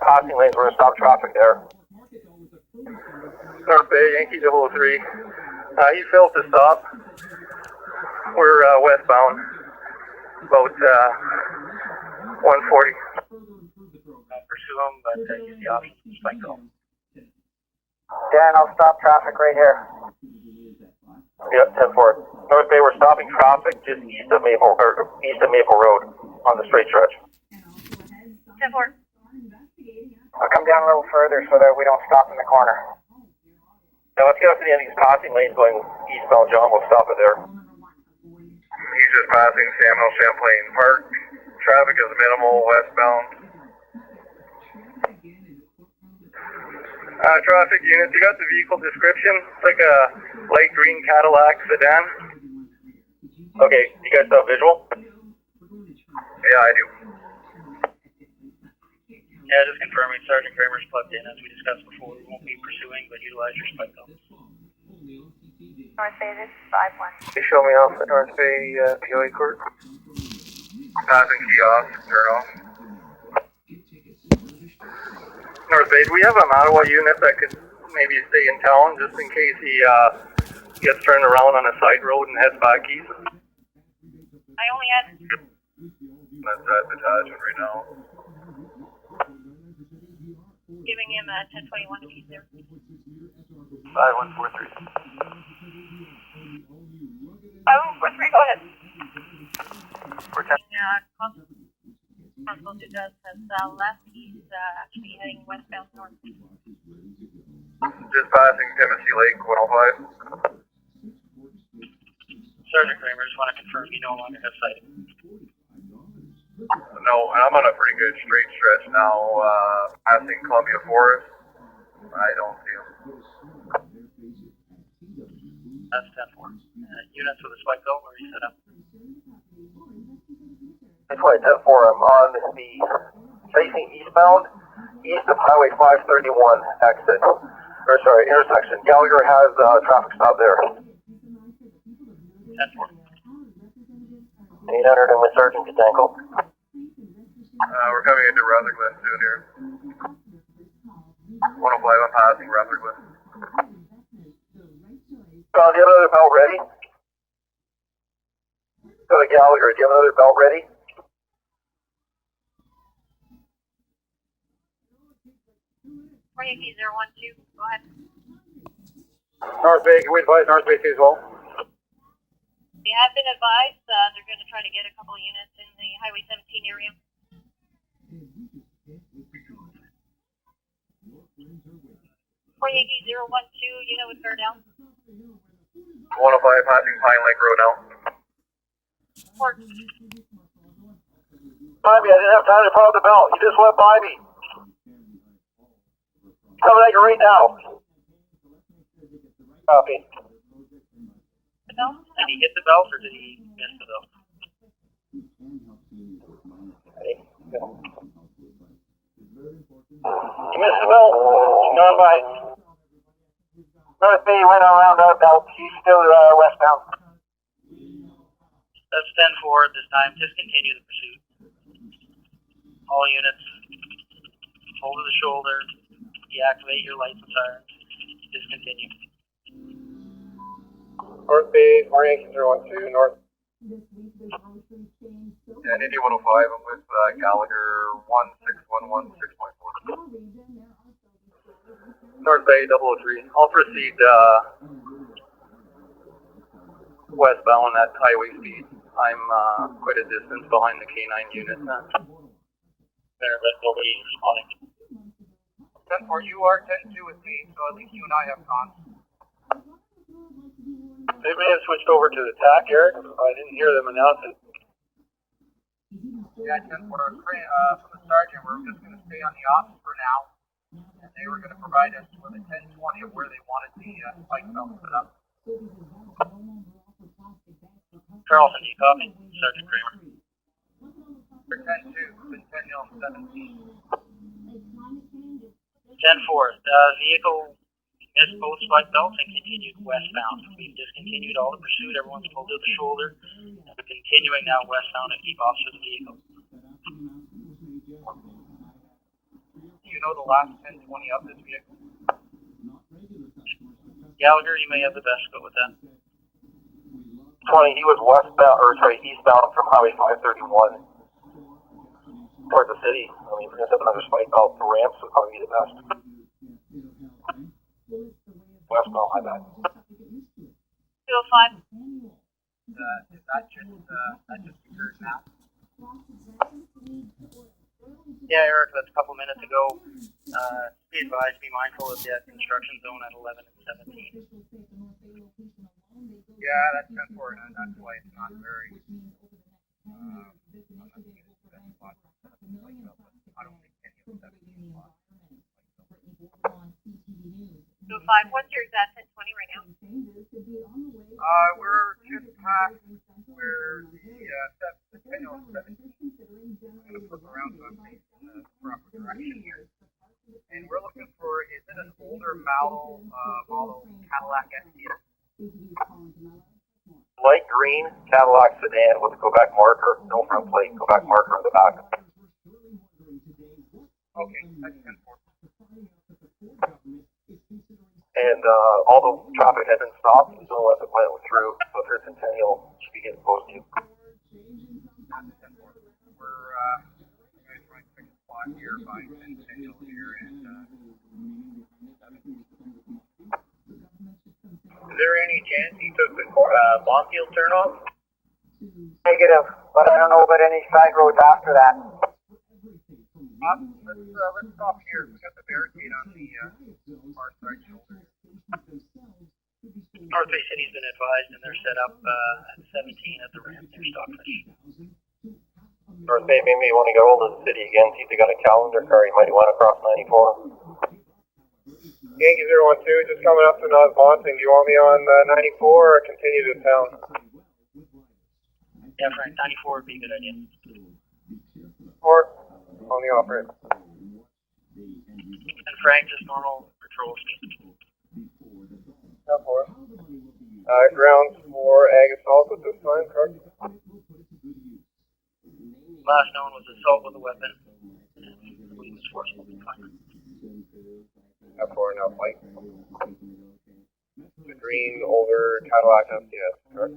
passing lanes. We're going to stop traffic there. North Bay, Yankee 003. He failed to stop. We're westbound, about 140. Pursue him, but use the option to spike off. Dan, I'll stop traffic right here. Yep, 10-4. North Bay, we're stopping traffic just east of Maple Road on the straight stretch. 10-4. I'll come down a little further so that we don't stop in the corner. Now let's get up to the end of these passing lanes going eastbound, John. We'll stop it there. He's just passing Sam Hill Champlain Park. Traffic is minimal westbound. Traffic units, you got the vehicle description. It's like a light green Cadillac sedan. Okay, you guys have visual? Yeah, I do. Yeah, just confirming Sergeant Kramer's plugged in. As we discussed before, we won't be pursuing, but utilize your spike off. North Bay, this is 5-1. You show me off at North Bay POA court. Passing kiosk, turn off. North Bay, do we have a Mattawa unit that could maybe stay in town just in case he gets turned around on a side road and heads back east? I only had... That's that detachment right now. Giving him a 1021 if he's there. 5143. 5143, go ahead. Constable Dudas has left. He's actually heading westbound north. Just passing Tennessee Lake 105. Sergeant Kramer, just want to confirm you no longer have sight. No, I'm on a pretty good straight stretch now, passing Columbia Forest. I don't see him. That's 10-4. Units with a spike though, where are you set up? That's why 10-4. I'm on the facing eastbound, east of Highway 531 exit. Or sorry, intersection. Gallagher has traffic stop there. 10-4. 800 and with Sergeant Katanko. We're coming into Rutherglen soon here. 105, I'm passing Rutherglen. John, do you have another belt ready? Go to Gallagher, do you have another belt ready? Yankee 012, go ahead. North Bay, can we advise North Bay as well? They have been advised they're going to try to get a couple of units in the Highway 17 area. Yankee 012, unit with Fair down. 105, passing Pine Lake Road now. Port. Bobby, I didn't have time to put out the belt. You just went by me. Coming at you right now. Copy. The belt? Did he hit the belt or did he miss the belt? Ready? Go. You missed the belt. He's gone by. North Bay went around our belt. He's still westbound. That's 10-4 at this time. Discontinue the pursuit. All units, hold to the shoulder, deactivate your lights and sirens. Discontinue. North Bay, Yankee 012, North. Yeah, Indy 105, I'm with Gallagher 1611 6.4. North Bay 003. I'll proceed westbound at highway speed. I'm quite a distance behind the K9 unit. There, but we'll be responding. 10-4, you are 10-2 with me, so at least you and I have con. They may have switched over to the TAC, Eric. I didn't hear them announce it. Yeah, 10-4. From the sergeant, we're just going to stay on the ops for now. And they were going to provide us with a 10-20 of where they wanted the spike belt set up. Charleston, do you copy? Sergeant Kramer. For 10-2, been 10-17. 10-4. Vehicle missed both spike belts and continued westbound. We've discontinued all the pursuit. Everyone's pulled to the shoulder. And we're continuing now westbound and keep off the vehicle. Do you know the last 10-20 of this vehicle? Gallagher, you may have the best go with that. 20, he was eastbound from Highway 531 towards the city. I mean, we're going to have another spike out the ramps would probably be the best. Westbound, my bad. 205. Is that just occurred now? Yeah, Eric, that's a couple minutes ago. Be advised, be mindful of the construction zone at 11 and 17. Yeah, that's 10 for it, and that's why it's not very. I don't think any of that is 205. What's your exact 1020 right now? We're just past where the Centennial 17. I'm going to flip around so I'm facing the proper direction here. And we're looking for, is it an older model Cadillac STS? Light green Cadillac sedan with a Quebec marker, no front plate, Quebec marker on the back. Okay, that's 10-4. And all the traffic has been stopped, so as it went through, so if there's Centennial, should be getting close to you. We're going to try and pick a spot here by Centennial here, and is there any chance he took the Bonfield turn off? Negative, but I don't know about any side roads after that. Let's stop here. We got the barricade on the far side shoulder. North Bay City's been advised, and they're set up at 17 at the ramp near Stockfish. North Bay, maybe you want to get hold of the city again, see if they got a calendar car. You might want to cross 94. Yankee 012, just coming up to North Bonton. Do you want me on 94 or continue to town? Yeah, Frank, 94 would be a good idea. Or on the off ramp. And Frank, just normal patrol speed. Not for. Ground for ag assault at this time, correct? Last known was assault with a weapon. We was forcible confinement. Not for now, Mike. The green, older Cadillac STS, correct?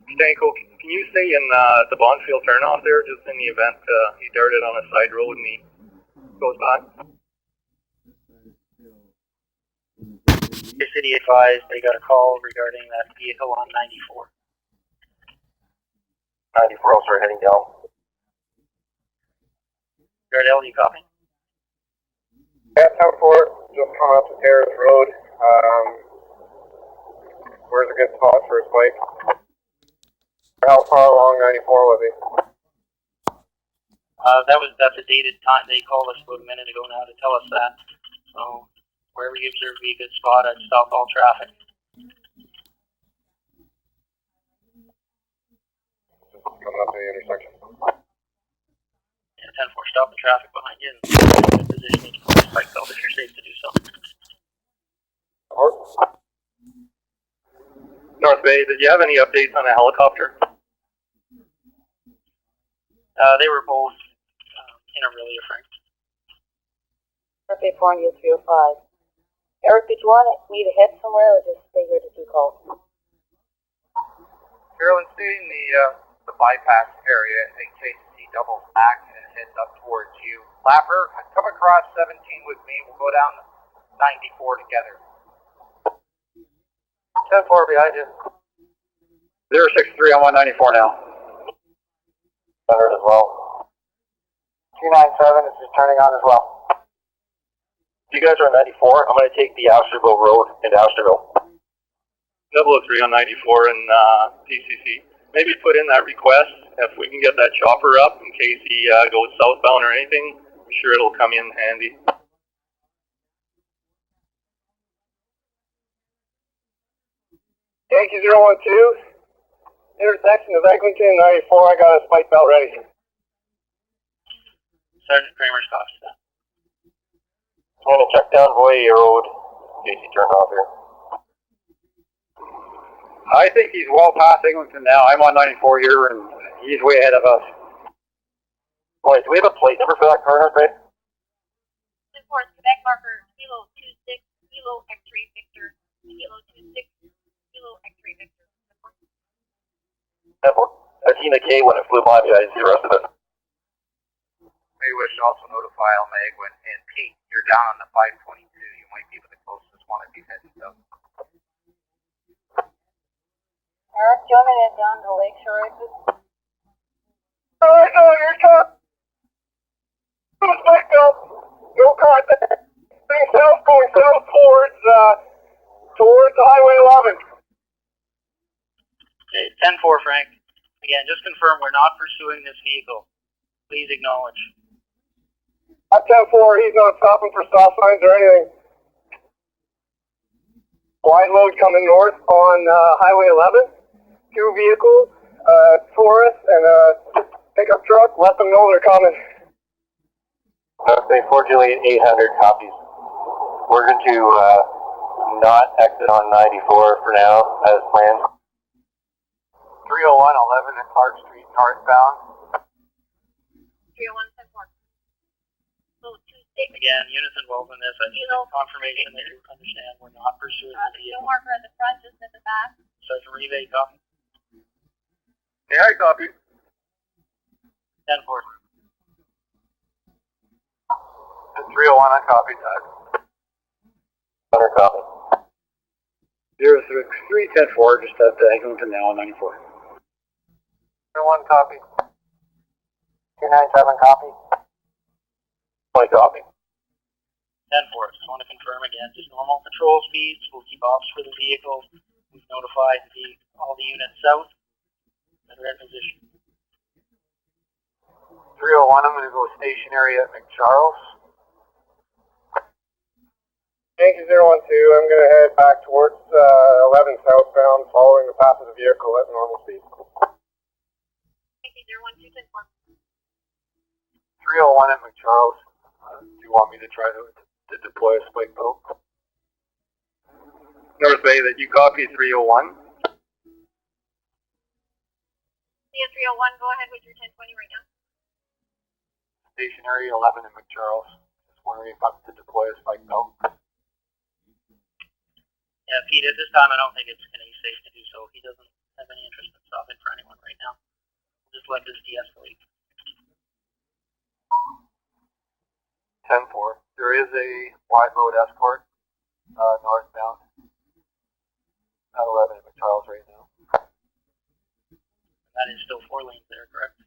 Stanko, can you stay in the Bonfield turnoff there, just in the event he darted on a side road and he goes back? The city advised they got a call regarding that vehicle on 94. 94, also heading down. Gardell, you copy? Yeah, 10-4, just coming up to Terrace Road. Where's a good spot for a spike? How far along 94 was he? That's a dated time. They called us about a minute ago now to tell us that. So wherever you observe would be a good spot, I'd stop all traffic. Just coming up to the intersection. Yeah, 10-4, stop the traffic behind you and in a position to pull the spike belt if you're safe to do so. North Bay, did you have any updates on a helicopter? They were both in Aurelia, Frank. North Bay 4 and U305. Eric, did you want me to hit somewhere or just stay here to do calls? Carolyn, stay in the bypass area in case he doubles back and heads up towards you. Clapper, come across 17 with me. We'll go down 94 together. 10-4 behind you. 063 on 194 now. Centered as well. 297 is just turning on as well. You guys are on 94. I'm going to take the Astorville Road into Astorville. 003 on 94 and PCC. Maybe put in that request if we can get that chopper up in case he goes southbound or anything. I'm sure it'll come in handy. Yankee 012. Intersection of Eglinton 94. I got a spike belt ready. Sergeant Kramer's cost that. I'm going to check down Voyer Road in case he turned off here. I think he's well past Eglinton now. I'm on 94 here and he's way ahead of us. Wait, do we have a plate number for that car, right? 10-4, Quebec marker, Kilo 26, Kilo X-ray Victor, Kilo 26, Kilo X-ray Victor. 10-4. Athena K when it flew by me, I didn't see the rest of it. Maybe we should also notify Almag when, and Pete, you're down on the 522. You might be the closest one if you heading south. Eric, do you want me to head down to Lakeshore exit? No, you're top. Spiked up. No contact. Going south towards Highway 11. Okay, 10-4, Frank. Again, just confirm we're not pursuing this vehicle. Please acknowledge. At 10-4, he's not stopping for stop signs or anything. Wide load coming north on Highway 11. 2 vehicles, Taurus and a pickup truck. Let them know they're coming. Okay, 4 Juliet 800 copies. We're going to not exit on 94 for now, as planned. 301 11 at Clark Street northbound. 301, 10-4. So 26. Again, units involved in this, I need confirmation that you understand we're not pursuing the The vehicle. marker at the front, just at the back. Sergeant Rive, copy. Yeah, I copy. 10-4. 301, I copied that. 100 copy. 06310-4, just at Eglinton now on 94. 101, copy. 297 copy. 20 copy. 10-4. Just want to confirm again, just normal patrol speeds. We'll keep ops for the vehicle. We've notified all the units south that are in position. 301, I'm going to go stationary at McCharles. Yankee 012, I'm going to head back towards 11 southbound, following the path of the vehicle at normal speed. Yankee 012, 10-4. 301 at McCharles. Do you want me to try to deploy a spike belt? North Bay, that you copy 301. Yeah, 301, go ahead with your 1020 right now. Stationary 11 in McCharles. Just wondering if I'm to deploy a spike belt. Yeah, Pete, at this time I don't think it's going to be safe to do so. He doesn't have any interest in stopping for anyone right now. We'll just let this de-escalate. 10-4. There is a wide load escort northbound at 11 in McCharles right now. That is still 4 lanes there, correct?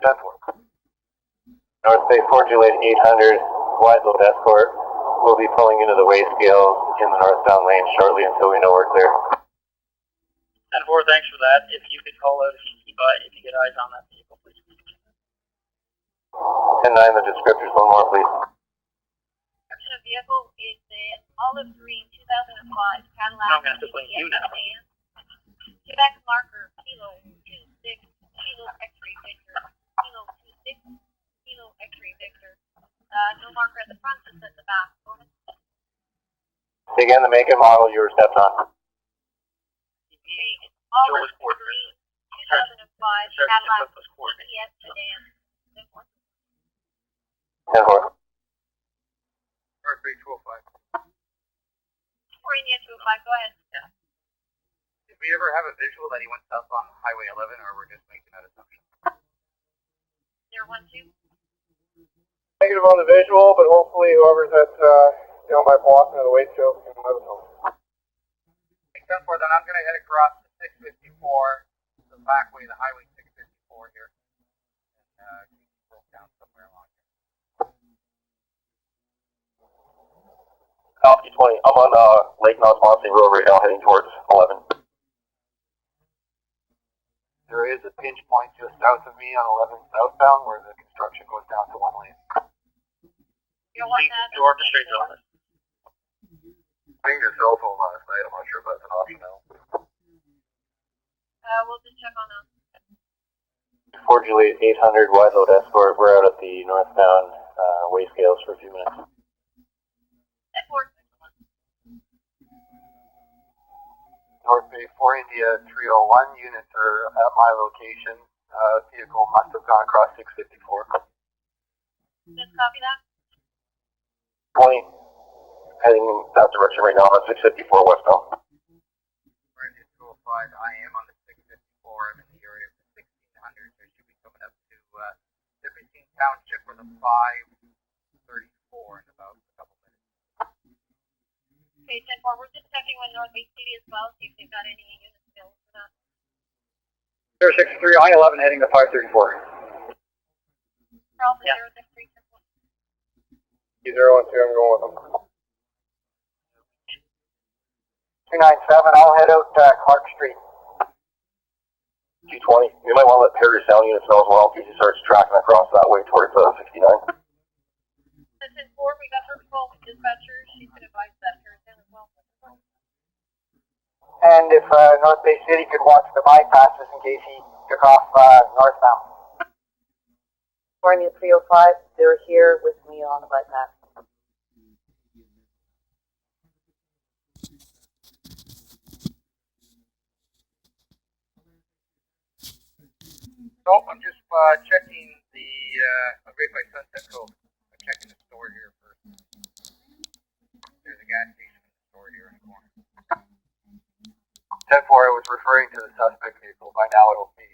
10-4. North Bay 4 Juliet 800, wide load escort. We'll be pulling into the weigh scales in the northbound lane shortly until we know we're clear. 10-4, thanks for that. If you could call out if you get eyes on that vehicle, please. 10-9, the descriptors, one more please. Description of vehicle is an olive green 2005 Cadillac. I'm going to have to blame you now. Quebec marker, Kilo 26, Kilo X-ray Victor, Kilo 26, Kilo X-ray Victor. No marker at the front, just at the back. Go ahead. Say again, the make and model you were stepped on. Okay, it's olive Joe was green 2005 Cadillac ES sedan. 10-4. North Bay 205. India 205, go ahead. Yeah. Did we ever have a visual that he went south on Highway 11, or we're just making that assumption? 012. Negative on the visual, but hopefully whoever's at my boss into the weight scale can let us know. 10-4, then I'm going to head across to 654, the back way, the Highway 654 here. And broke down somewhere along here. Copy 20. I'm on Lake Nosmosy Road right now, heading towards 11. There is a pinch point just south of me on 11 southbound where the construction goes down to 1 lane. You don't want that. To orchestrate all this. Pinged your cell phone last night. I'm not sure if that's an option now. We'll just check on that. 4 Juliet 800, wide load escort. We're out at the northbound weigh scales for a few minutes. At 4. North Bay 4 India 301 units are at my location. Vehicle must have gone across 654. Just copy that. 20, heading that direction right now on 654 westbound. We're in 205. I am on the 654. I'm in the area of the 1600. So I should be coming up to Nipissing Township with a 534 in about a couple minutes. Okay, 10-4, we're just checking with North Bay City as well, see if they've got any units available for that. 063 I-11 heading to 534. Alpha Yeah. 063, 10-4. 012, I'm going with them. 297, I'll head out Clark Street. 220. You might want to let Perry sound units know as well in case he starts tracking across that way towards 69. This is 4, we got her call with dispatcher, she could advise that her as well. And if North Bay City could watch the bypasses in case he took off northbound. California 305, they're here with me on the bypass. So I'm just checking the Great White Sunset Cove. I'm checking the store here first. There's a gas station in the store here in the corner. 10-4, I was referring to the suspect vehicle. By now it'll be,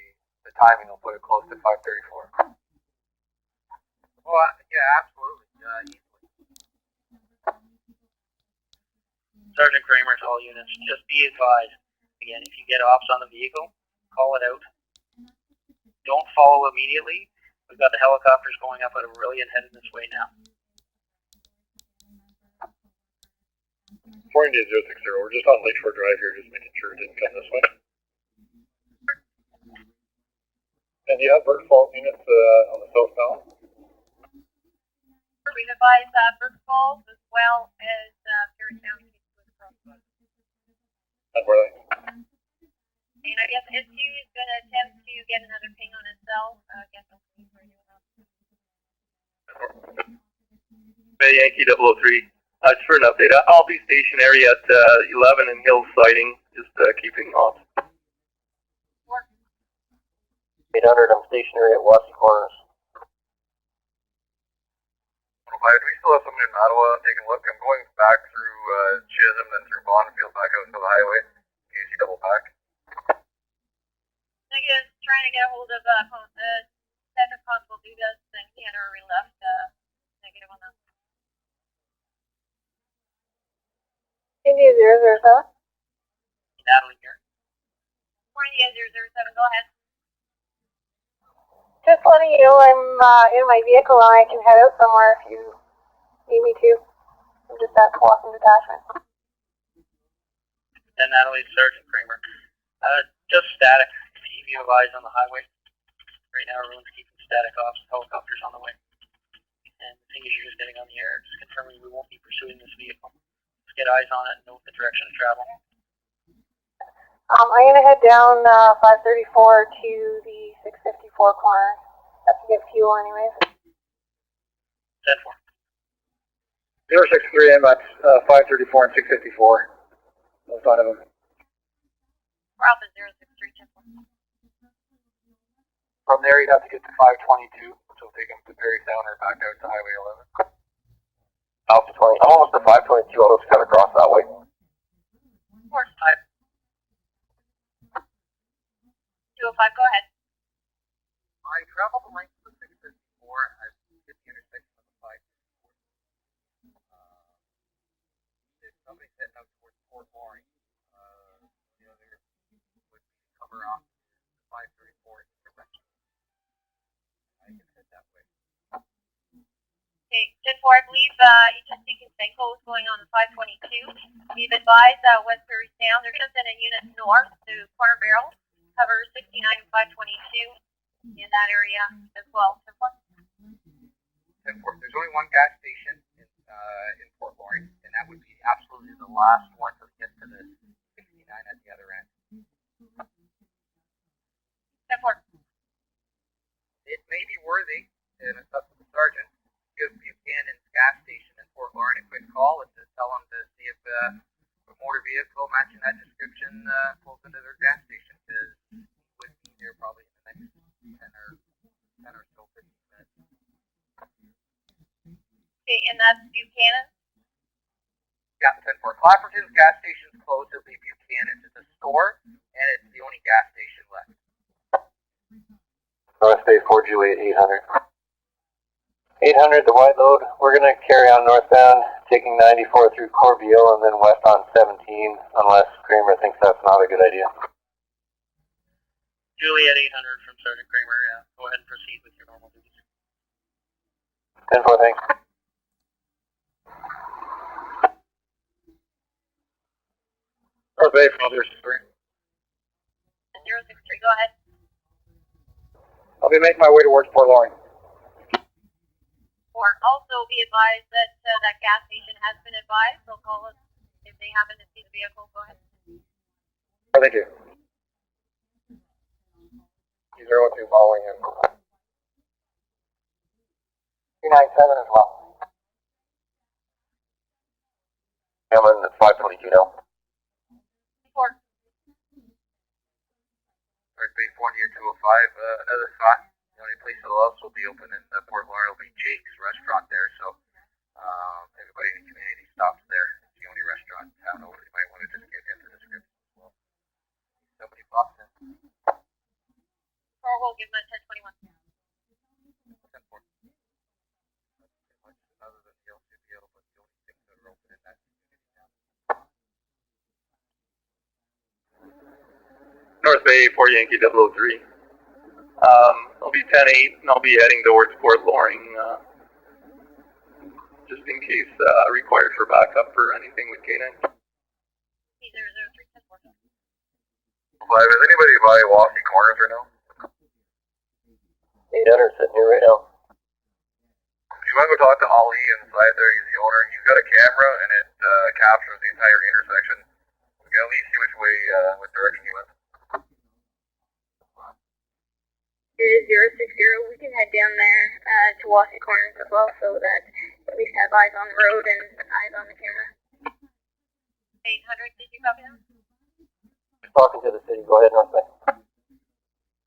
the timing will put it close to 534. Well, yeah, absolutely. Easily. Sergeant Kramer to all units, just be advised. Again, if you get ops on the vehicle, call it out. Don't follow immediately. We've got the helicopters going up at Aurelian heading this way now. 4 India 060, we're just on Lakeshore Drive here, just making sure it didn't come this way. And do you have vertical units on the southbound? We've advised Burke Falls as well as Perry County. And where are they? And I guess SU is going to attempt to get another ping on itself. I guess I'll see where you are. Bay Yankee 003. Just for an update, I'll be stationary at 11 and Hill Siding, just keeping off. 800, I'm stationary at Wassy Corners. Do we still have someone in Ottawa taking a look? I'm going back through Chisholm and through Bonnfield back out to the highway in case you double back. Negative, trying to get a hold of Second Constable Dugas, and he had already left. Negative on that. India 007. Natalie here. India 007, go ahead. Just letting you know I'm in my vehicle and I can head out somewhere if you need me to. I'm just at Blossom Detachment. And Natalie, Sergeant Kramer. Just static. Keep you advised on the highway. Right now, everyone's keeping static off. Helicopters on the way. And the thing is, you're just getting on the air, just confirming we won't be pursuing this vehicle. Just get eyes on it and know the direction of travel. I'm going to head down 534 to the 654 corner. Have to get fuel anyways. 10-4. 063 and that's 534 and 654. Both out of them. Alpha 063, 10-4. From there, you'd have to get to 522, which will take them to Perry Sound or back out to Highway 11. Alpha 20. I'm almost to 522. I'll just cut across that way. 4-5. 205, go ahead. I travel the length of the 654. I've hit the intersection of the 554. If somebody's heading out towards Port Loring, the other would cover off the 534 direction. I can head that way. Okay, 10-4, I believe Nipissing and Senko is going on the 522. We've advised West Perry Sound. They're going to send a unit north to Corner Barrel, cover 69 and 522 in that area as well. 10-4. 10-4. There's only one gas station in Port Loring, and that would be absolutely the last one to get to the 69 at the other end. 10-4. It may be worthy, and it's up to the sergeant, give Buchanan's gas station in Port Loring a quick call and to tell him to see if motor vehicle matching that description pulls into their gas station, because would be there probably in the next 10 or so 15 minutes. Okay, and that's Buchanan? Yeah, 10-4. Clapperton's gas station's closed. It'll be Buchanan's. It's a store, and it's the only gas station left. North Bay 4 Juliet 800. 800, the wide load. We're going to carry on northbound, taking 94 through Corbeil and then west on 17, unless Kramer thinks that's not a good idea. Juliet 800 from Sergeant Kramer, yeah. Go ahead and proceed with your normal duties. 10-4, thanks. North Bay 503. 063, go ahead. I'll be making my way towards Port Loring. Or also be advised that that gas station has been advised. They'll call us if they happen to see the vehicle. Go ahead. Oh, thank you. 202 following him. 297 as well. I'm in 522 now. 4. North Bay 4 near 205. Another thought. The only place that else will be open in Port Loring will be Jake's restaurant there, so everybody in the community stops there. It's the only restaurant in town over. You might want to just get into the script as well. Somebody pops in. Or we'll give them a 1021. 10-4. Much other than the LCPO, but the only things that are open in that community now. North Bay 4 Yankee 003. I'll be 10-8 and I'll be heading towards Port Loring, just in case required for backup for anything with K9. 003, 10-4. 5, is anybody by Wassy Corners right now? 800 sitting here right now. You want to go talk to Ali inside there? He's the owner. He's got a camera and it captures the entire intersection. We can at least see which way, what direction he went. 060, we can head down there to Wassy Corners as well, so that at least have eyes on the road and eyes on the camera. 800, did you copy that? Just talking to the city. Go ahead, North Bay.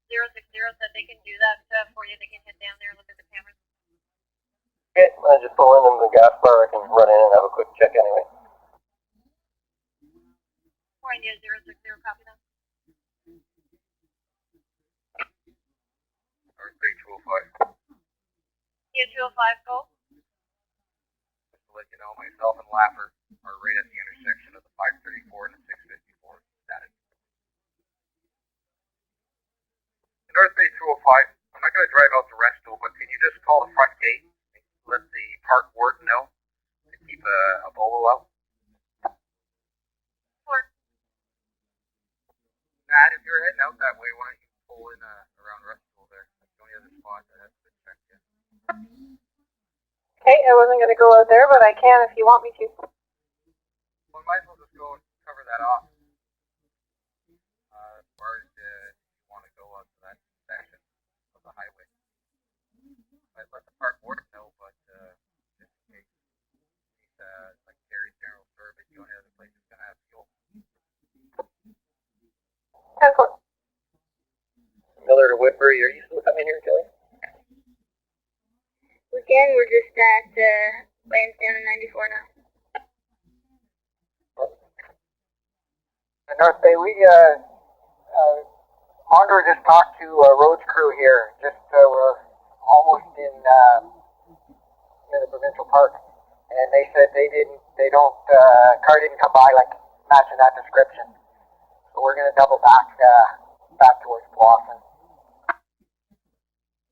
060 said they can do that for you. They can head down there and look at the cameras. Okay, I just pull in the gas bar. I can run in and have a quick check anyway. 4 India 060, copy that. North Bay 205. India 205, go. Just to let you know, myself and Laffer are right at the intersection of the 534 and the 654 status. North Bay 205, I'm not going to drive out the resto, but can you just call the front gate and let the park warden know to keep a bolo out? Sure. Matt, if you're heading out that way, why don't you pull in around Resto there? That's the only other spot that hasn't been checked yet. Okay, I wasn't going to go out there, but I can if you want me to. Well, we might as well just go and cover that off. As far as you want to go out to that section of the highway. I'd let the park warden know, but just in case, like Terry's General Service, the only other place that's going to have fuel. 10-4. Miller to Whitbury, are you still coming here, Kelly? Again, we're just at Lansdowne and 94 now. North Bay, we, Monger just talked to roads crew here. Just, we're almost in the provincial park. And they said car didn't come by like matching that description. So we're going to double back towards Blossom.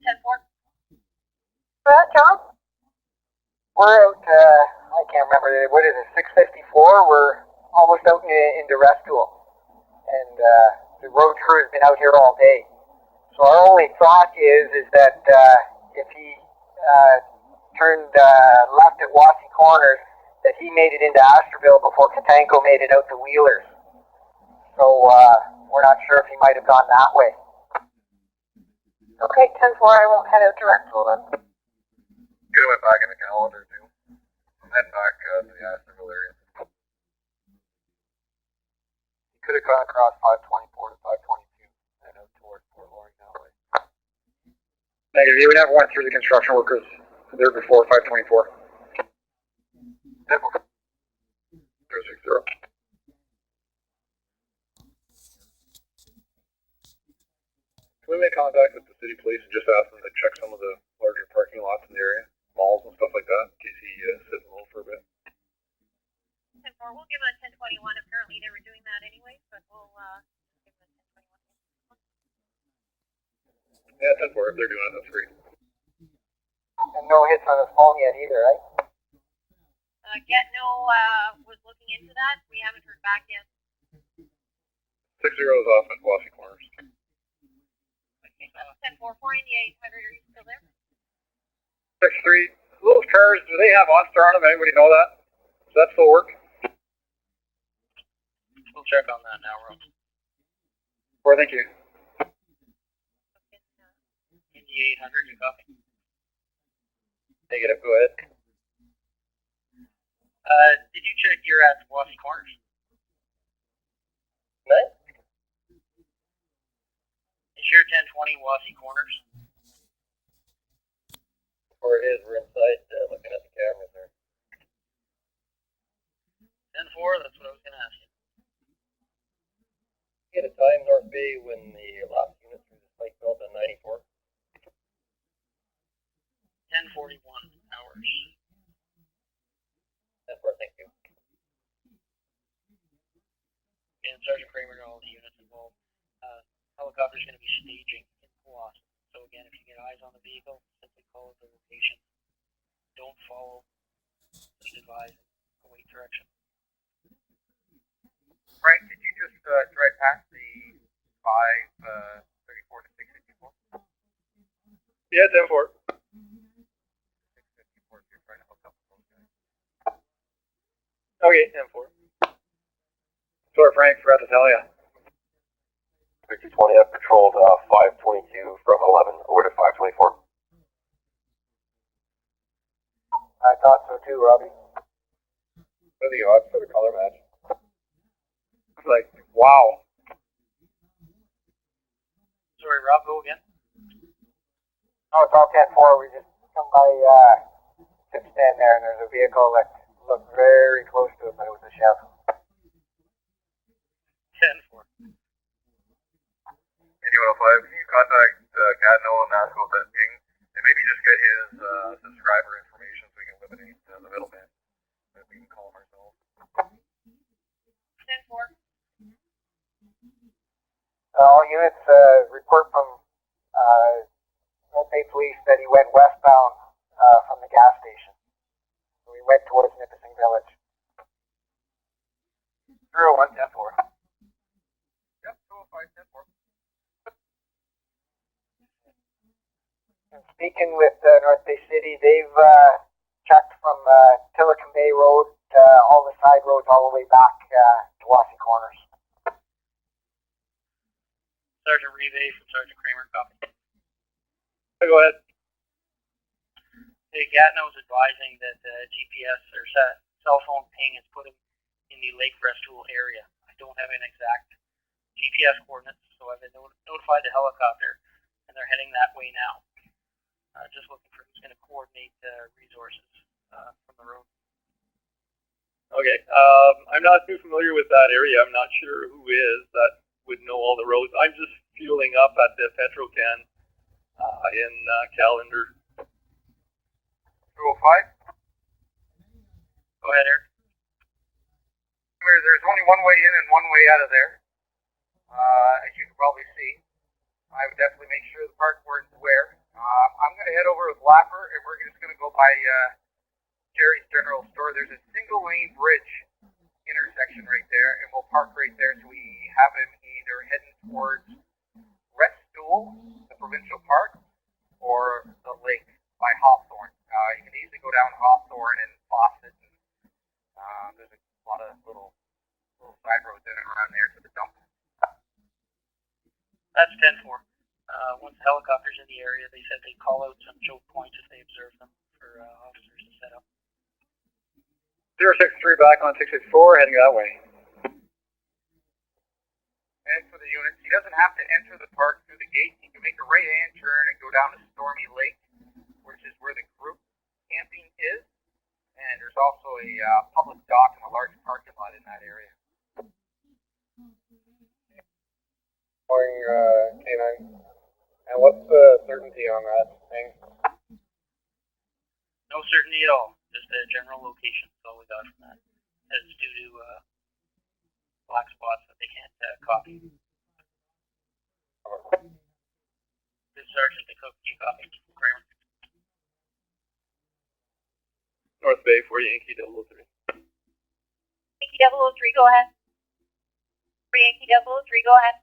10-4. That, John? We're out, I can't remember, what is it, 654? We're almost out into Restool. And the road crew has been out here all day. So our only thought is that if he turned left at Wassy Corners, that he made it into Asterville before Katanko made it out to Wheelers. So we're not sure if he might have gone that way. Okay, 10-4, I won't head out to Restool then. Get him back in the calendar too. And then back to the Asterville area. kind of cross 524 to 522 and out towards Fort Loring that way. Negative. We never went through the construction workers there before 524. 060. Can we make contact with the city police and just ask them to check some of the larger parking lots in the area, malls and stuff like that, in case he sits low for a bit? 10-4, we'll give it a 1021. Apparently they were doing that anyway, but we'll give it a 1021. Yeah, 10-4, if they're doing it, that's great. And no hits on his phone yet either, right? Getno was looking into that. We haven't heard back yet. 6-0 is off at Wassy Corners. 10-4, 4 India 800, are you still there? 6-3. Those cars, do they have OnStar on them? Anybody know that? Does that still work? We'll check on that now, Rob. Or thank you. India 800, you copy? Negative, go ahead. Did you check your at Wassy Corners? What? Is your 1020 Wassy Corners? Where it is, we're inside looking at the cameras there. 10-4, that's what I was going to ask you. Get a time, North Bay, when the last unit through the spike belt on 94. 10:41 hours. That's where, thank you. And Sergeant Kramer and all the units involved. Helicopter's going to be staging in Kawasaki. So again, if you get eyes on the vehicle, simply call it the location. Don't follow. Just advise and await direction. Frank, did you just drive past the 534 to 654? Yeah, 10-4. 654, so you're trying to hook up with those guys. Okay, 10-4. Sorry, Frank, forgot to tell you. 5020 have patrolled 522 from 11 over to 524. I thought so too, Robbie. What are the odds for the color match? It's like, wow. Sorry, Rob, go again. Oh, it's all 10-4. We just come by tip stand there, and there's a vehicle that looked very close to it, but it was a Chev. 10-4. Indy 105, can you contact Gadno and ask about that ping? And maybe just get his subscriber information so we can eliminate the middleman. If we can call him ourselves. 10-4. All units report from North Bay Police that he went westbound from the gas station. So we went towards Nipissing Village. 01 10-4. Yep, 205 10-4. And speaking with North Bay City, they've checked from Tillicum Bay Road, all the side roads, all the way back to Wassy Corners. Sergeant Rive from Sergeant Kramer, copy. Go ahead. Hey, Gatineau is advising that GPS or cell phone ping is put in the Lake Restoule area. I don't have an exact GPS coordinates, so I've been notified the helicopter, and they're heading that way now. Just looking for who's going to coordinate resources from the road. Okay, I'm not too familiar with that area. I'm not sure who is that would know all the roads. I'm just fueling up at the Petrocan in Callender. 205? Go ahead, Eric. There's only one way in and one way out of there. As you can probably see. I would definitely make sure the park board's aware. I'm going to head over with Lapper, and we're just going to go by Jerry's General Store. There's a single lane bridge intersection right there, and we'll park right there so we have him either heading towards Restoule, the provincial park, or the lake by Hawthorne. You can easily go down Hawthorne and Fawcett, and there's a lot of little side roads in and around there to the dump. That's 10-4. Once the helicopter's in the area, they said they'd call out some choke points if they observe them for officers to set up. 063 back on 664, heading that way. And for the units, he doesn't have to enter the park through the gate. He can make a right-hand turn and go down to Stormy Lake, which is where the group camping is. And there's also a public dock and a large parking lot in that area. Morning, K9. And what's the certainty on that thing? No certainty at all. Just a general location. That's all we got from that. It's due to black spots that they can't copy. This Sergeant, the cook, you copy. Kramer. North Bay for Yankee 003. Yankee 003, go ahead. For Yankee 003, go ahead.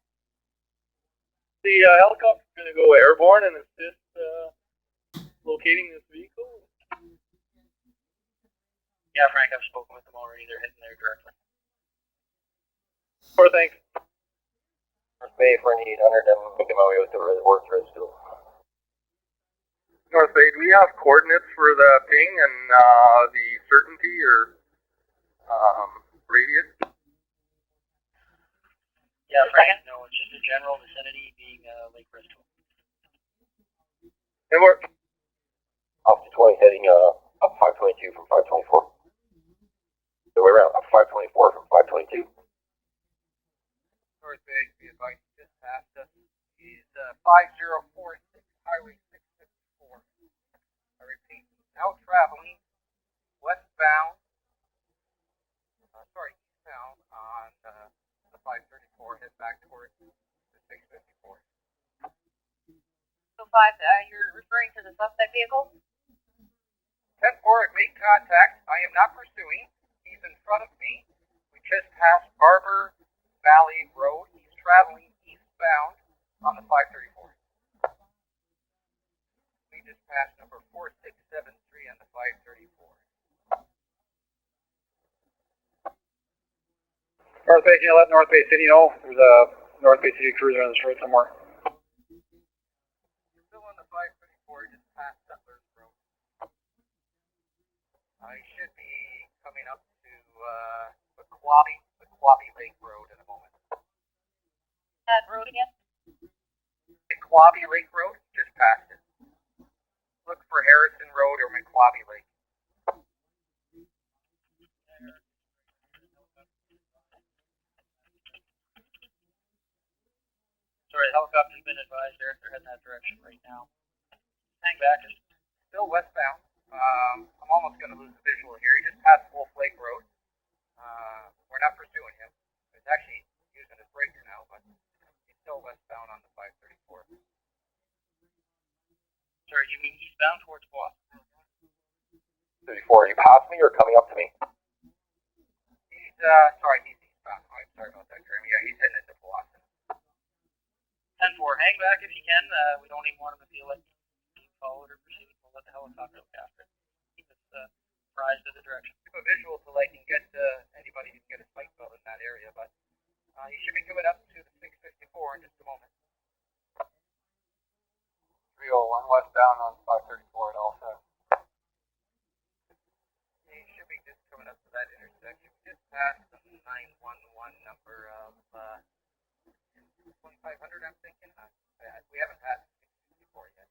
The helicopter's going to go airborne and assist locating this vehicle. Yeah, Frank, I've spoken with them already. They're heading there directly. Or thanks. North Bay for an 800, I'm making my way with the reservoir to Redstone. North Bay, do we have coordinates for the ping and the certainty or radius? Yeah, Frank, no, it's just a general vicinity being Lake Bristol. And we're Off to 20, heading up 522 from 524. The way around, up 524 from 522. North Bay, be advised, he just passed us. He's 5046 Highway 654. I repeat, now traveling westbound, eastbound on the 534, head back towards the 654. So 5, you're referring to the suspect vehicle? 10-4, make contact. I am not pursuing. He's in front of me. We just passed Barber Valley Road. He's traveling eastbound on the 534. We just passed number 4673 on the 534. North Bay, can you let North Bay City know? There's a North Bay City cruiser on the street somewhere. You're still on the 534, just past Settlers Road. I should be coming up to the Quabi Lake Road in a moment. That road again? The Quabi Lake Road, just past it. Look for Harrison Road or McQuabi Lake. Sorry, the helicopter's been advised they're heading that direction right now. Hang back. Still westbound. I'm almost going to lose the visual here. He just passed Wolf Lake Road. We're not pursuing him. He's actually using his breaker now, but he's still westbound on the 534. Sorry, you mean eastbound towards Boston? 34, you passed me or coming up to me? He's, he's eastbound. I'm sorry about that, Jeremy. Yeah, he's heading into Boston. 10-4, hang back if you can. We don't even want him to feel like being followed or pursued. We'll let the helicopter look after it. Keep us apprised of the direction. Give a visual so I can get anybody who can get a spike belt in that area, but he should be coming up to the 654 in just a moment. 301 westbound on 534 at Alpha. He should be just coming up to that intersection. Just past the 911 number of 2500, I'm thinking. We haven't passed 654 yet.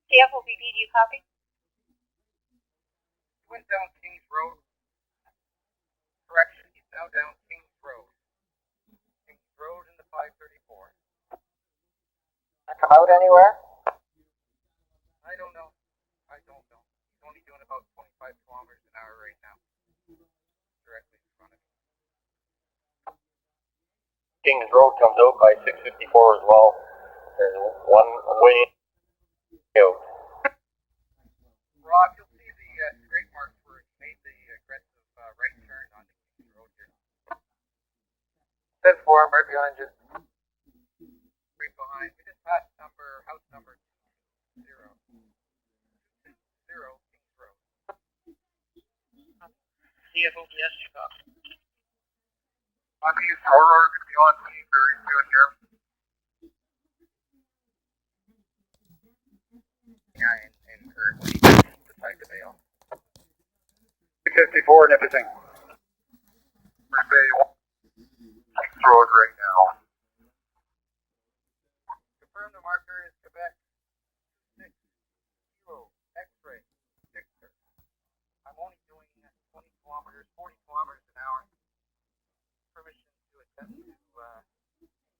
CFOBB, do you copy? He went down Kings Road. Correction, he's now down Kings Road. Kings Road in the 534. Come out anywhere? I don't know. He's only doing about 25 kilometers an hour right now. Directly in front of me. Kings Road comes out by 654 as well. There's one way out. Rob, you'll see the straight marks where he made the aggressive right turn on the Kings Road here. 10-4, I'm right behind you. Right behind. We just passed house number 0. 0 Kings Road. CFOPS, you copy. These Aurora going to be on scene very soon here. Yeah, and currently the type of bail. 654 Nipissing. North Bay, Kings Road right now. Confirm the marker is Quebec 6 Kilo X-ray Victor. I'm only doing 20 kilometers, 40 kilometers an hour. Permission to attempt to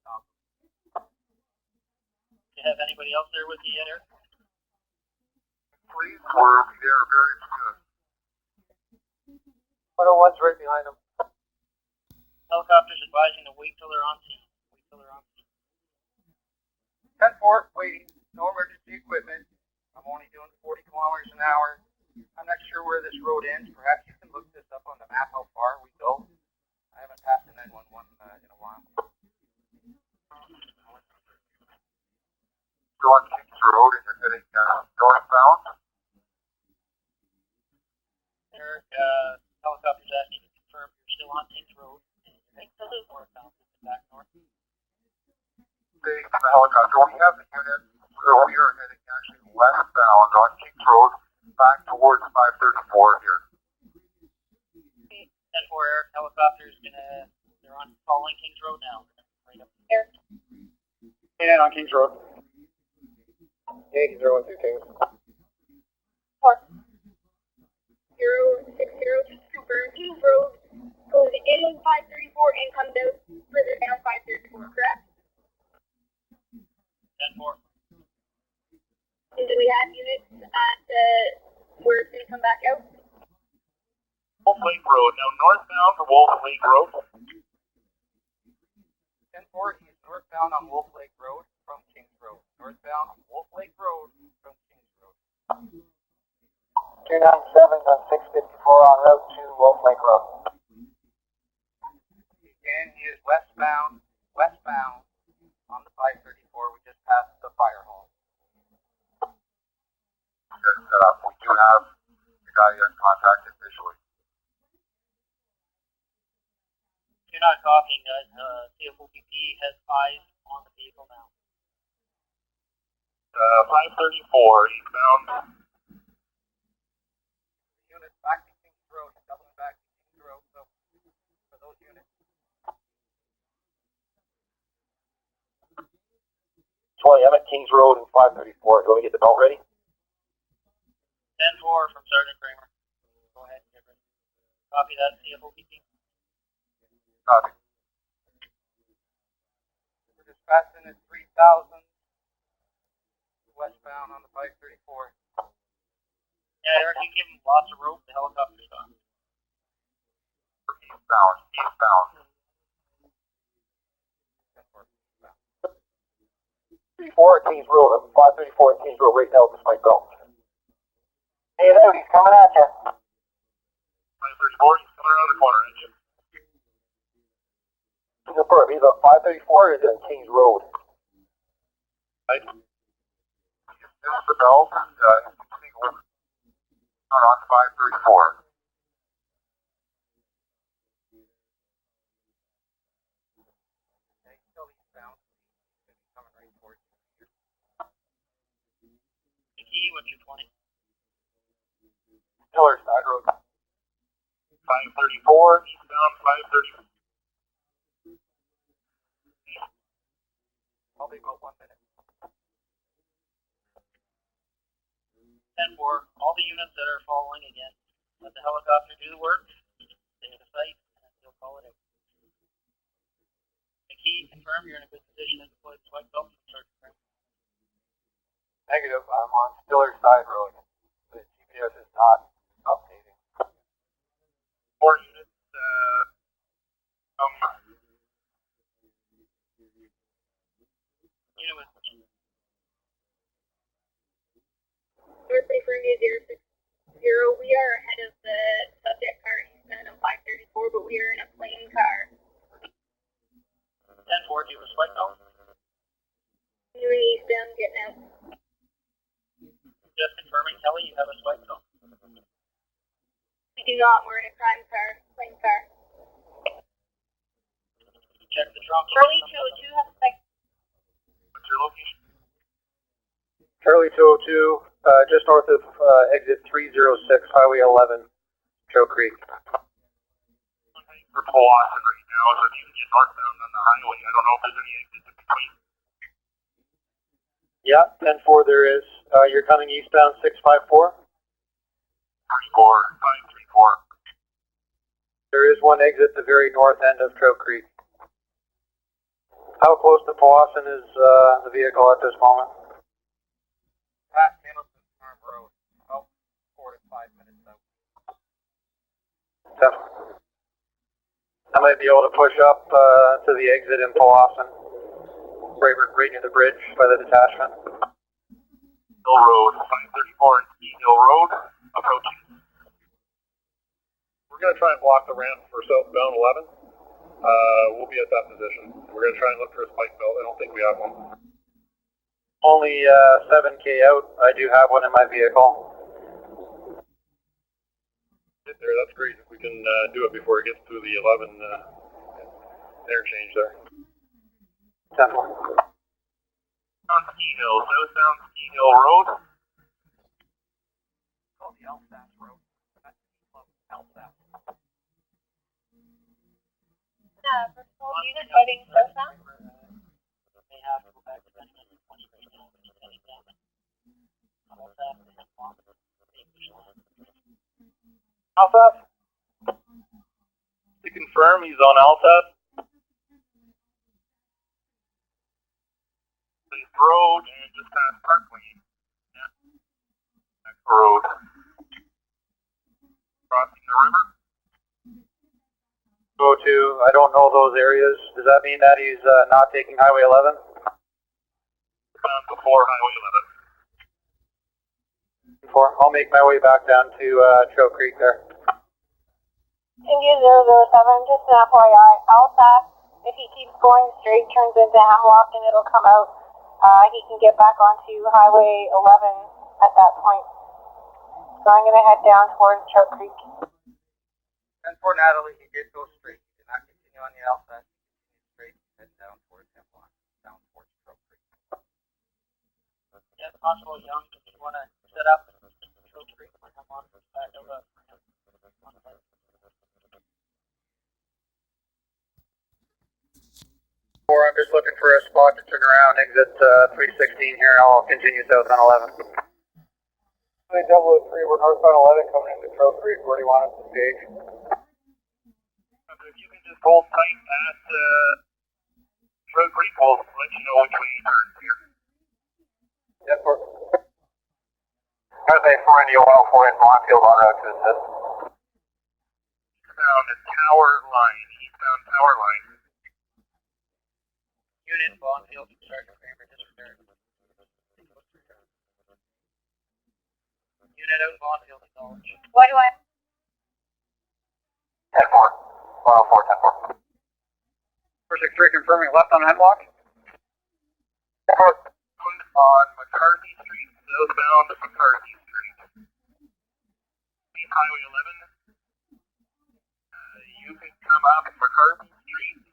stop. Do you have anybody else there with you yet, Eric? Please, we're there very soon. 101's right behind them. Helicopters advising to wait till they're on scene. 10-4, waiting. No emergency equipment. I'm only doing 40 kilometers an hour. I'm not sure where this road ends. Perhaps you can look this up on the map, how far we go. I haven't passed the 911 in a while. You're on Kings Road and you're heading northbound. Eric, helicopters asking to confirm you're still on Kings Road and you're heading northbound, back north. The helicopter, we have the unit, so we are heading actually westbound on Kings Road, back towards 534 here. 10-4, Eric, helicopters they're on following Kings Road now. Right up there. And on Kings Road. Yankees are 1 through Kings. 060, just confirm Kings Road goes in 534 and comes out further down 534, correct? 10-4. And do we have units at where it's going to come back out? Wolf Lake Road. Now northbound to Wolf Lake Road. 10-4, he's northbound on Wolf Lake Road from Kings Road. Northbound on Wolf Lake Road from Kings Road. 297 on 654 on route to Wolf Lake Road. Again, he is westbound on the 534. We just passed the fire hall. Good setup. We do have the guy in contact visually. You're not copying, guys. CFOPP has eyes on the vehicle now. 534 eastbound. Units back to Kings Road, doubling back to Kings Road, so for those units. 20, I'm at Kings Road and 534. Do we get the belt ready? 10-4 from Sergeant Kramer. Go ahead and get ready. Copy that, CFOPP. Copy. We're just passing at 3,000 westbound on the 534. Yeah, Eric, you give him lots of rope, the helicopter stops. Eastbound. 4 at Kings Road. I'm 534 at Kings Road right now with my belt. Hey there, he's coming at you. 534, he's coming around the corner at you. Confirm, he's on 534 or is it on Kings Road? Right. This is the belt and on 534. Still eastbound. Coming right towards you. The key, what's your 20? Stiller side road. 534, eastbound 534. I'll be about 1 minute. 10-4, all the units that are following again, let the helicopter do the work, stay at the site, and they'll call it out. The key, confirm you're in a good position to deploy the swipe belt from Sergeant Kramer. Negative, I'm on Stiller side road. The GPS is not updating. 4 units, Unit with North Bay Fernie 060. We are ahead of the subject car eastbound on 534, but we are in a plane car. 10-4, do you have a swipe belt? Doing eastbound, getting out. Just confirming, Kelly, you have a swipe belt. We do not. We're in a crime car, plane car. Check the trunk. Charlie 202 has a spec. what's your location? Charlie 202, just north of exit 306, Highway 11, Trail Creek. For Powassan right now, so if you can get northbound on the highway, I don't know if there's any exits in between. Yeah, 10-4 there is. You're coming eastbound 654? 534. There is one exit at the very north end of Trout Creek. How close to Powassan is the vehicle at this moment? Past Middleton Farm Road, about 4 to 5 minutes out. I might be able to push up to the exit in Powassan, right near the bridge by the detachment. Hill Road, 534 and Ski Hill Road, approaching. We're going to try and block the ramp for southbound 11. We'll be at that position. We're going to try and look for a spike belt. I don't think we have one. Only 7K out. I do have one in my vehicle. Get there, that's great. If we can do it before it gets through the 11 interchange there. 10-4. On Ski Hill, southbound Ski Hill Road. Oh, the Alsace Road. That's Alsace. First of all, unit heading southbound. They have to go back to 20 right now. Heading down. Alsace? To confirm, he's on Alsace. This road and just past Parkway. Yeah. Next road. Crossing the river. Go to, I don't know those areas. Does that mean that he's not taking Highway 11? Before Highway 11. Before, I'll make my way back down to Trail Creek there. India 007, just an FYI, Alsace, if he keeps going straight, turns into Hemlock and it'll come out. He can get back onto Highway 11 at that point. So I'm going to head down towards Trout Creek. And for Natalie, he did go straight. He did not continue on the Alsace. He continued straight and head down towards Hemlock, down towards Trout Creek. Yeah, it's possible, Young, if you want to set up Trout Creek or Hemlock, back over. I'm just looking for a spot to turn around, exit 316 here, and I'll continue south on 11. 003, we're northbound 11 coming into Trout Creek. Where do you want us to stage? If you can just hold tight at Trout Creek, we'll let you know which way you turn here. Yes, sir. There's a 4 India 104 in Montfield on route to assist. Eastbound Tower Line, eastbound Tower Line. Unit, Bonfield, Sergeant Kramer, disregard. Unit out, Bonfield, acknowledge. What do I? 10-4. 104, 10-4. 463 confirming left on Hemlock. On McCarthy Street, southbound McCarthy Street. Please Highway 11. You can come up McCarthy Street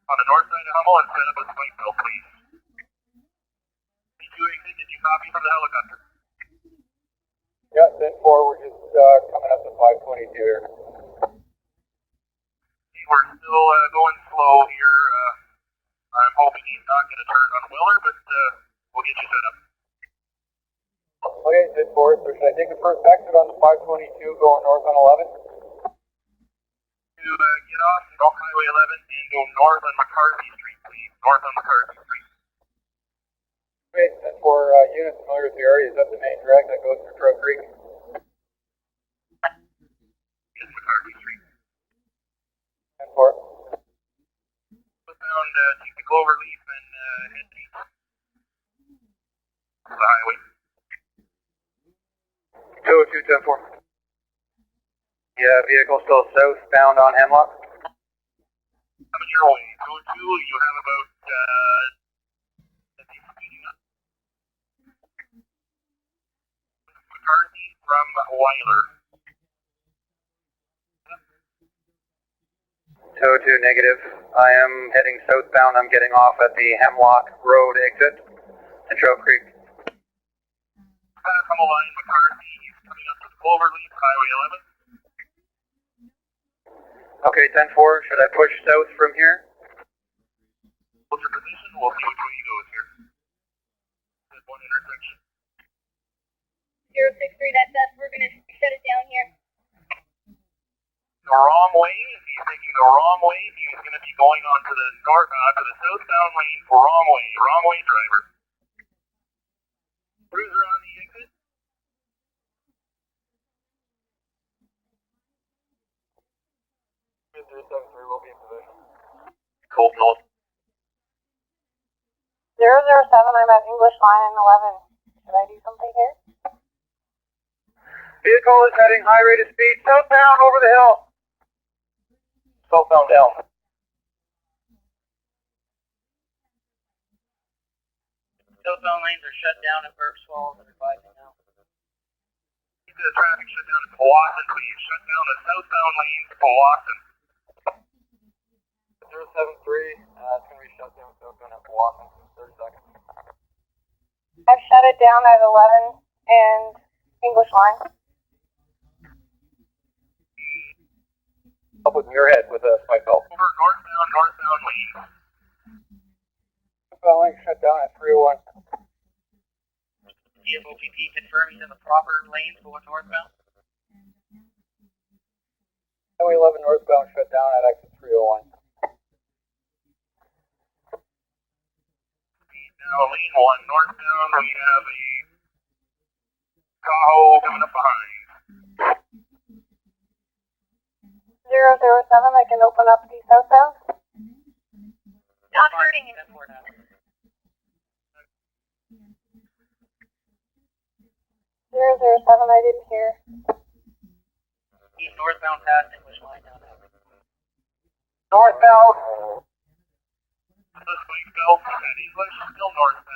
on the north side of Hummel and set up a spike belt, please. Did you copy from the helicopter? Yeah, 10-4, we're just coming up to 522 here. We're still going slow here. I'm hoping he's not going to turn on Willer, but we'll get you set up. Okay, 10-4, so should I take the first exit on the 522 going north on 11? To get off Highway 11 and go north on McCarthy Street, please. North on McCarthy Street. Okay, 10-4, units familiar with the area. Is that the main drag that goes through Trout Creek? Yes, McCarthy Street. 10-4. Southbound, take the Cloverleaf and head east to the highway. 202, 10-4. Yeah, vehicle still southbound on Hemlock. Coming your way. 202, you have about, speeding up. McCarthy from Weiler. 202 negative. I am heading southbound. I'm getting off at the Hemlock Road exit to Trout Creek. Pass on the line, McCarthy. He's coming up to the Cloverleaf, Highway 11. Okay, 10-4, should I push south from here? What's your position? We'll see which way he goes here. There's one intersection. 063, that's us. We're going to shut it down here. The wrong way. If he's taking the wrong way, he's going to be going on to the southbound lane. Wrong way. Wrong way, driver. Cruiser on the exit. We'll be in position. Cold note. 007, I'm at English line 11. Should I do something here? Vehicle is heading high rate of speed southbound over the hill. Southbound down. Southbound lanes are shut down at Burke's Falls and advising now. Keep the traffic shut down at Powassan. Please shut down the southbound lanes at Powassan. 073, it's going to be shut down southbound at Powassan for 30 seconds. I've shut it down at 11 and English line. Up with your head with a spike belt. Over northbound lane. Southbound lane shut down at 301. DFOPP confirming in the proper lanes going northbound. Highway 11 northbound shut down at exit 301. Now, lane 1, northbound, we have a Tahoe coming up behind. 007, I can open up the southbound. Not hurting it. 007, I didn't hear. East northbound past English line down there. Northbound. The spike belt at English, still northbound.